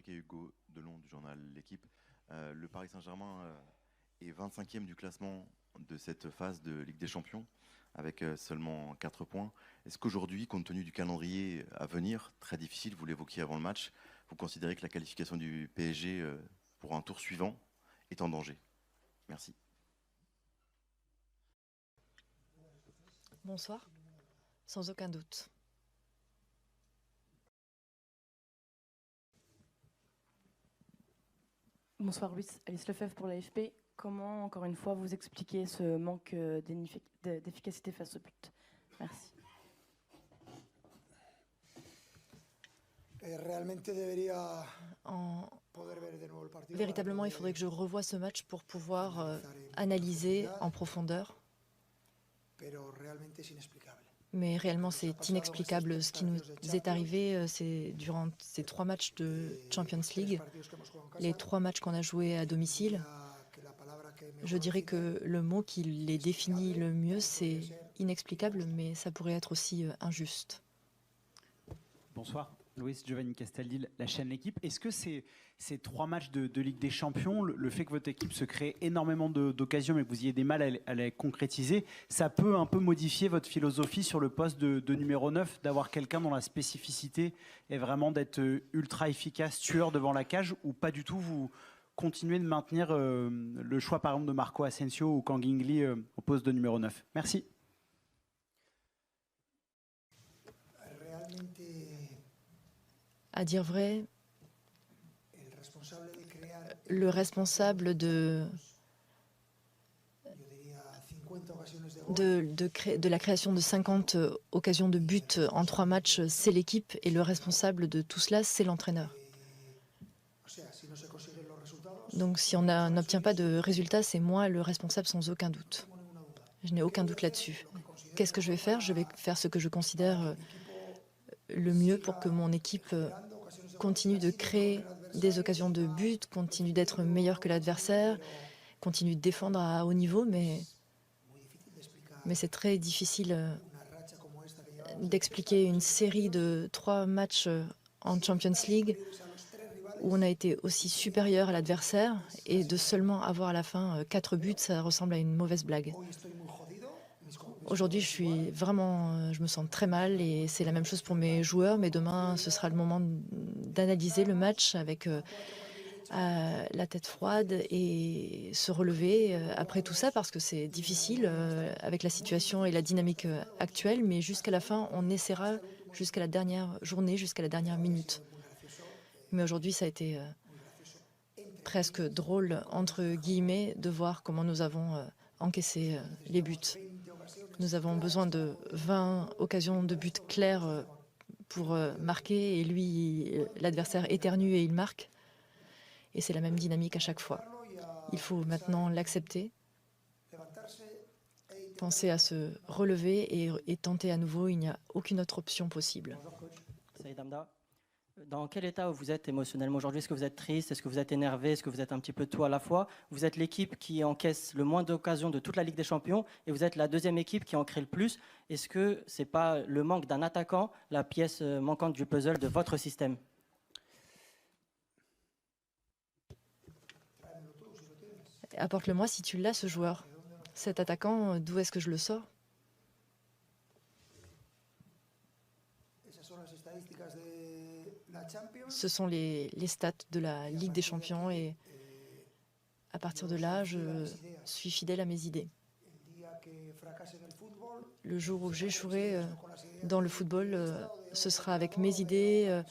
Patrick et Hugo Delon du journal L'Équipe. Le Paris Saint-Germain est 25e du classement de cette phase de Ligue des Champions, avec seulement 4 points. Est-ce qu'aujourd'hui, compte tenu du calendrier à venir, très difficile, vous l'évoquiez avant le match, vous considérez que la qualification du PSG pour un tour suivant est en danger? Merci. Bonsoir. Sans aucun doute. Bonsoir Luis, Alice Lefebvre pour l'AFP. Comment, encore une fois, vous expliquez ce manque d'efficacité face au but? Merci. Véritablement, il faudrait que je revoie ce match pour pouvoir analyser en profondeur. Mais réellement, c'est inexplicable. Ce qui nous est arrivé, c'est durant ces 3 matchs de Champions League, les 3 matchs qu'on a joués à domicile. Je dirais que le mot qui les définit le mieux, c'est inexplicable, mais ça pourrait être aussi injuste. Bonsoir, Luis, Giovanni Castaldi, la chaîne L'Équipe. Est-ce que ces 3 matchs de Ligue des Champions, le fait que votre équipe se crée énormément d'occasions mais que vous ayez des mal à les concrétiser, ça peut un peu modifier votre philosophie sur le poste de numéro 9, d'avoir quelqu'un dont la spécificité est vraiment d'être ultra efficace, tueur devant la cage, ou pas du tout, vous continuez de maintenir le choix par exemple de Marco Asensio ou Kangin Lee au poste de numéro 9? Merci. À dire vrai, le responsable de la création de 50 occasions de but en 3 matchs, c'est l'équipe, et le responsable de tout cela, c'est l'entraîneur. Donc si on n'obtient pas de résultats, c'est moi le responsable sans aucun doute. Je n'ai aucun doute là-dessus. Qu'est-ce que je vais faire? Je vais faire ce que je considère le mieux pour que mon équipe continue de créer des occasions de but, continue d'être meilleure que l'adversaire, continue de défendre à haut niveau, mais c'est très difficile d'expliquer une série de 3 matchs en Champions League où on a été aussi supérieur à l'adversaire, et de seulement avoir à la fin 4 buts, ça ressemble à une mauvaise blague. Aujourd'hui, je me sens très mal, et c'est la même chose pour mes joueurs, mais demain, ce sera le moment d'analyser le match avec la tête froide et se relever après tout ça, parce que c'est difficile avec la situation et la dynamique actuelle, mais jusqu'à la fin, on essaiera jusqu'à la dernière journée, jusqu'à la dernière minute. Mais aujourd'hui, ça a été presque drôle, entre guillemets, de voir comment nous avons encaissé les buts. Nous avons besoin de 20 occasions de but claires pour marquer, et lui, l'adversaire éternue et il marque. Et c'est la même dynamique à chaque fois. Il faut maintenant l'accepter, penser à se relever et tenter à nouveau. Il n'y a aucune autre option possible. Saïd Hamda. Dans quel état vous êtes émotionnellement aujourd'hui? Est-ce que vous êtes triste? Est-ce que vous êtes énervé? Est-ce que vous êtes un petit peu tout à la fois? Vous êtes l'équipe qui encaisse le moins d'occasions de toute la Ligue des Champions, et vous êtes la deuxième équipe qui en crée le plus. Est-ce que ce n'est pas le manque d'un attaquant, la pièce manquante du puzzle de votre système? Apporte-le-moi si tu l'as, ce joueur. Cet attaquant, d'où est-ce que je le sors? Ce sont les stats de la Ligue des Champions, et à partir de là, je suis fidèle à mes idées. Le jour où j'échouerai dans le football, ce sera avec mes idées,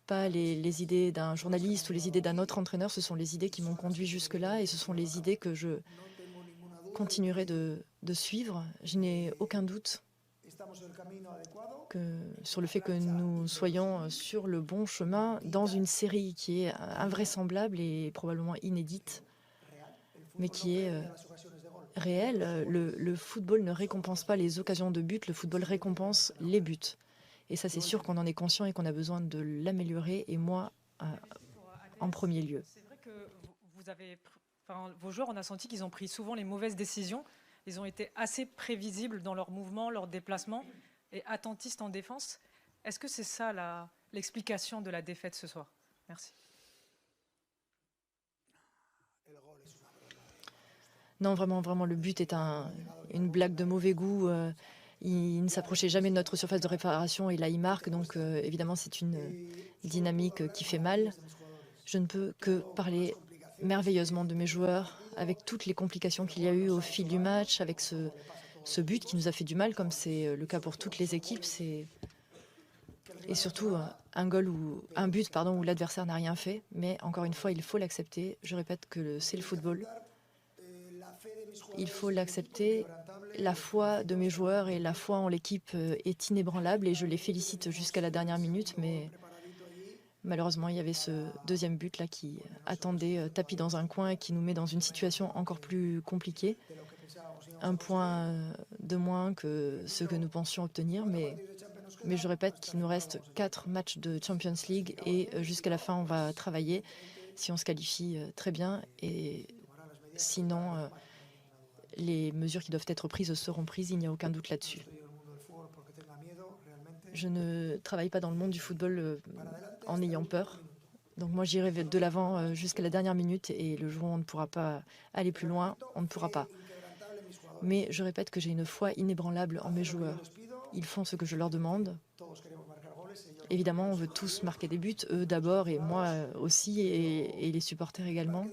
pas les idées d'un journaliste ou les idées d'un autre entraîneur. Ce sont les idées qui m'ont conduit jusque-là, et ce sont les idées que je continuerai de suivre. Je n'ai aucun doute sur le fait que nous soyons sur le bon chemin dans une série qui est invraisemblable et probablement inédite, mais qui est réelle. Le football ne récompense pas les occasions de but, le football récompense les buts. Et ça, c'est sûr qu'on en est conscient et qu'on a besoin de l'améliorer, et moi, en premier lieu. C'est vrai que vos joueurs, on a senti qu'ils ont pris souvent les mauvaises décisions. Ils ont été assez prévisibles dans leurs mouvements, leurs déplacements, et attentistes en défense. Est-ce que c'est ça l'explication de la défaite ce soir? Merci. Non, vraiment, vraiment, le but est une blague de mauvais goût. Il ne s'approchait jamais de notre surface de réparation et là, il marque. Donc, évidemment, c'est une dynamique qui fait mal. Je ne peux que parler merveilleusement de mes joueurs, avec toutes les complications qu'il y a eu au fil du match, avec ce but qui nous a fait du mal, comme c'est le cas pour toutes les équipes. Et surtout, un but où l'adversaire n'a rien fait. Mais encore une fois, il faut l'accepter. Je répète que c'est le football. Il faut l'accepter. La foi de mes joueurs et la foi en l'équipe est inébranlable et je les félicite jusqu'à la dernière minute. Mais malheureusement, il y avait ce deuxième but là qui attendait tapis dans un coin et qui nous met dans une situation encore plus compliquée. Un point de moins que ce que nous pensions obtenir, mais je répète qu'il nous reste 4 matchs de Champions League et jusqu'à la fin, on va travailler. Si on se qualifie, très bien. Et sinon, les mesures qui doivent être prises seront prises, il n'y a aucun doute là-dessus. Je ne travaille pas dans le monde du football en ayant peur. Donc moi, j'irai de l'avant jusqu'à la dernière minute et le jour où on ne pourra pas aller plus loin, on ne pourra pas. Mais je répète que j'ai une foi inébranlable en mes joueurs. Ils font ce que je leur demande. Évidemment, on veut tous marquer des buts, eux d'abord et moi aussi et les supporters également.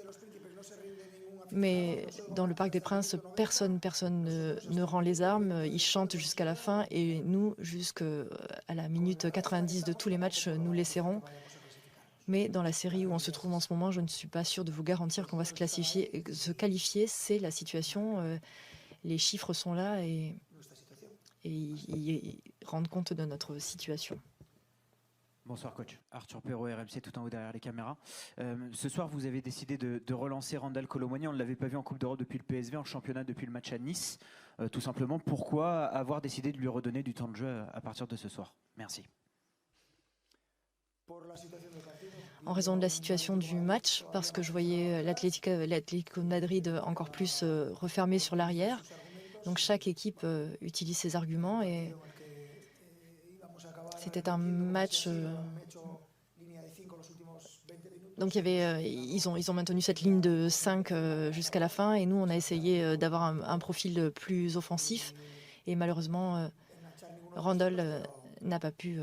Mais dans le Parc des Princes, personne ne rend les armes. Ils chantent jusqu'à la fin et nous, jusqu'à la minute 90 de tous les matchs, nous les serrons. Mais dans la série où on se trouve en ce moment, je ne suis pas sûre de vous garantir qu'on va se qualifier. C'est la situation. Les chiffres sont là et ils rendent compte de notre situation. Bonsoir coach, Arthur Perrault, RMC, tout en haut derrière les caméras. Ce soir, vous avez décidé de relancer Randal Kolo Muani. On ne l'avait pas vu en Coupe d'Europe depuis le PSV, en championnat depuis le match à Nice. Tout simplement, pourquoi avoir décidé de lui redonner du temps de jeu à partir de ce soir? Merci. En raison de la situation du match, parce que je voyais l'Atlético de Madrid encore plus refermé sur l'arrière. Donc chaque équipe utilise ses arguments et c'était un match. Donc ils ont maintenu cette ligne de 5 jusqu'à la fin et nous on a essayé d'avoir un profil plus offensif et malheureusement Randal n'a pas pu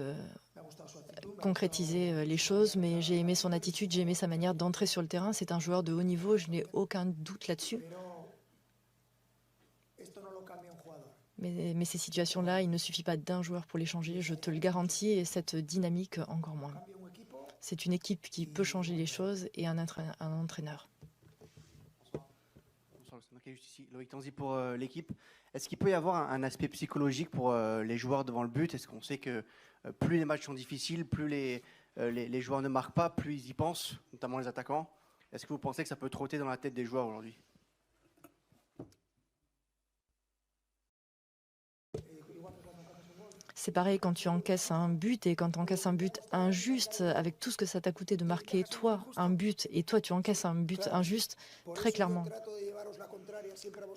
concrétiser les choses, mais j'ai aimé son attitude, j'ai aimé sa manière d'entrer sur le terrain. C'est un joueur de haut niveau, je n'ai aucun doute là-dessus. Mais ces situations-là, il ne suffit pas d'un joueur pour les changer, je te le garantis, et cette dynamique encore moins. C'est une équipe qui peut changer les choses et un entraîneur. Bonsoir, c'est marqué juste ici. Loïc Tanzi pour l'équipe. Est-ce qu'il peut y avoir un aspect psychologique pour les joueurs devant le but? Est-ce qu'on sait que plus les matchs sont difficiles, plus les joueurs ne marquent pas, plus ils y pensent, notamment les attaquants? Est-ce que vous pensez que ça peut trotter dans la tête des joueurs aujourd'hui? C'est pareil quand tu encaisses un but et quand tu encaisses un but injuste, avec tout ce que ça t'a coûté de marquer toi un but et toi tu encaisses un but injuste, très clairement.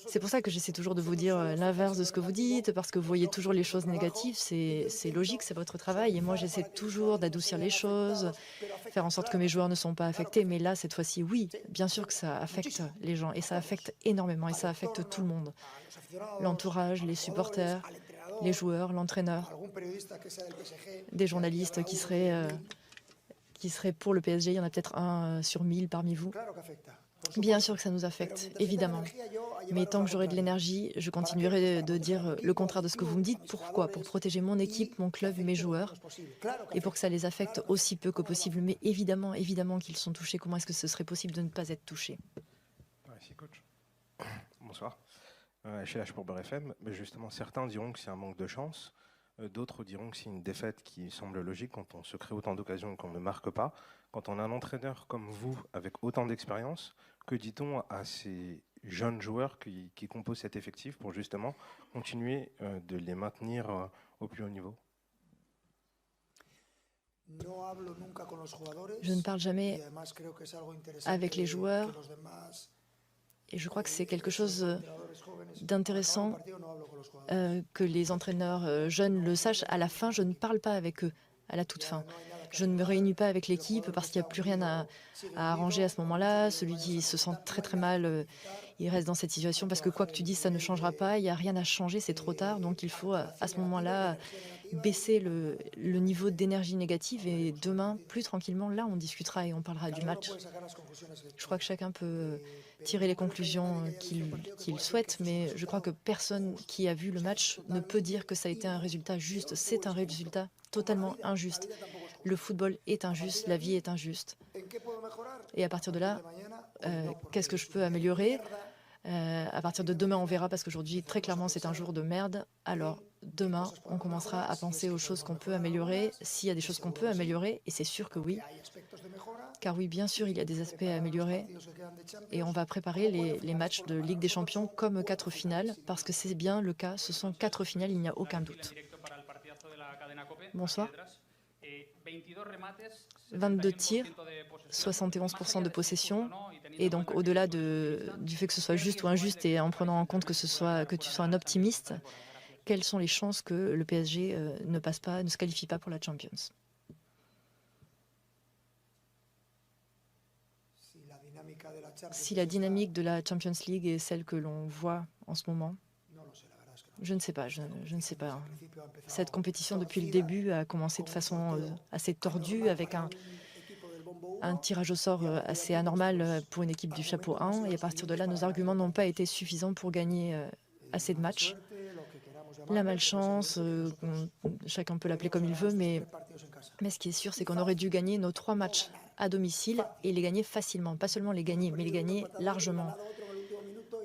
C'est pour ça que j'essaie toujours de vous dire l'inverse de ce que vous dites, parce que vous voyez toujours les choses négatives, c'est logique, c'est votre travail. Et moi j'essaie toujours d'adoucir les choses, faire en sorte que mes joueurs ne sont pas affectés. Mais là, cette fois-ci, oui, bien sûr que ça affecte les gens et ça affecte énormément et ça affecte tout le monde. L'entourage, les supporters, les joueurs, l'entraîneur, des journalistes qui seraient pour le PSG. Il y en a peut-être un sur 1000 parmi vous. Bien sûr que ça nous affecte, évidemment. Mais tant que j'aurai de l'énergie, je continuerai de dire le contraire de ce que vous me dites. Pourquoi? Pour protéger mon équipe, mon club et mes joueurs. Et pour que ça les affecte aussi peu que possible. Mais évidemment, évidemment qu'ils sont touchés. Comment est-ce que ce serait possible de ne pas être touchés? Merci coach. Bonsoir. HLH pour BRFM. Mais justement, certains diront que c'est un manque de chance. D'autres diront que c'est une défaite qui semble logique quand on se crée autant d'occasions et qu'on ne marque pas. Quand on a un entraîneur comme vous, avec autant d'expérience, que dit-on à ces jeunes joueurs qui composent cet effectif pour justement continuer de les maintenir au plus haut niveau? Je ne parle jamais avec les joueurs. Et je crois que c'est quelque chose d'intéressant que les entraîneurs jeunes le sachent. À la fin, je ne parle pas avec eux, à la toute fin. Je ne me réunis pas avec l'équipe parce qu'il n'y a plus rien à arranger à ce moment-là. Celui qui se sent très très mal, il reste dans cette situation parce que quoi que tu dises, ça ne changera pas. Il n'y a rien à changer, c'est trop tard. Donc il faut à ce moment-là baisser le niveau d'énergie négative et demain, plus tranquillement, là on discutera et on parlera du match. Je crois que chacun peut tirer les conclusions qu'il souhaite, mais je crois que personne qui a vu le match ne peut dire que ça a été un résultat juste. C'est un résultat totalement injuste. Le football est injuste, la vie est injuste. Et à partir de là, qu'est-ce que je peux améliorer ? À partir de demain, on verra, parce qu'aujourd'hui, très clairement, c'est un jour de merde. Alors, demain, on commencera à penser aux choses qu'on peut améliorer, s'il y a des choses qu'on peut améliorer, et c'est sûr que oui. Car oui, bien sûr, il y a des aspects à améliorer, et on va préparer les matchs de Ligue des Champions comme 4 finales, parce que c'est bien le cas, ce sont 4 finales, il n'y a aucun doute. Bonsoir. 22 tirs, 71% de possession. Et donc, au-delà du fait que ce soit juste ou injuste, et en prenant en compte que tu sois un optimiste, quelles sont les chances que le PSG ne se qualifie pas pour la Champions? Si la dynamique de la Champions League est celle que l'on voit en ce moment, je ne sais pas, je ne sais pas. Cette compétition, depuis le début, a commencé de façon assez tordue, avec un tirage au sort assez anormal pour une équipe du chapeau 1. Et à partir de là, nos arguments n'ont pas été suffisants pour gagner assez de matchs. La malchance, chacun peut l'appeler comme il veut, mais ce qui est sûr, c'est qu'on aurait dû gagner nos 3 matchs à domicile et les gagner facilement. Pas seulement les gagner, mais les gagner largement.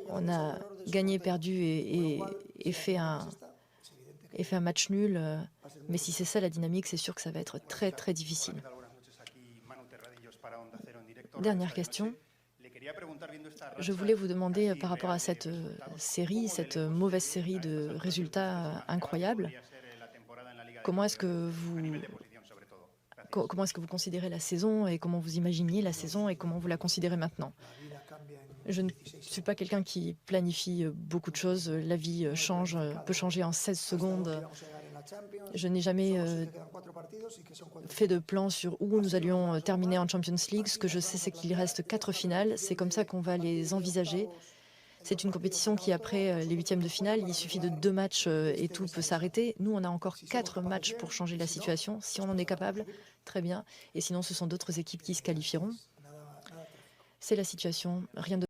On a gagné, perdu et fait un match nul. Mais si c'est ça la dynamique, c'est sûr que ça va être très très difficile. Dernière question. Je voulais vous demander par rapport à cette série, cette mauvaise série de résultats incroyables, comment est-ce que vous considérez la saison et comment vous imaginiez la saison et comment vous la considérez maintenant? Je ne suis pas quelqu'un qui planifie beaucoup de choses. La vie peut changer en 16 secondes. Je n'ai jamais fait de plan sur où nous allions terminer en Champions League. Ce que je sais, c'est qu'il reste 4 finales. C'est comme ça qu'on va les envisager. C'est une compétition qui, après les 8e de finale, il suffit de 2 matchs et tout peut s'arrêter. Nous, on a encore 4 matchs pour changer la situation. Si on en est capable, très bien. Et sinon, ce sont d'autres équipes qui se qualifieront. C'est la situation. Rien de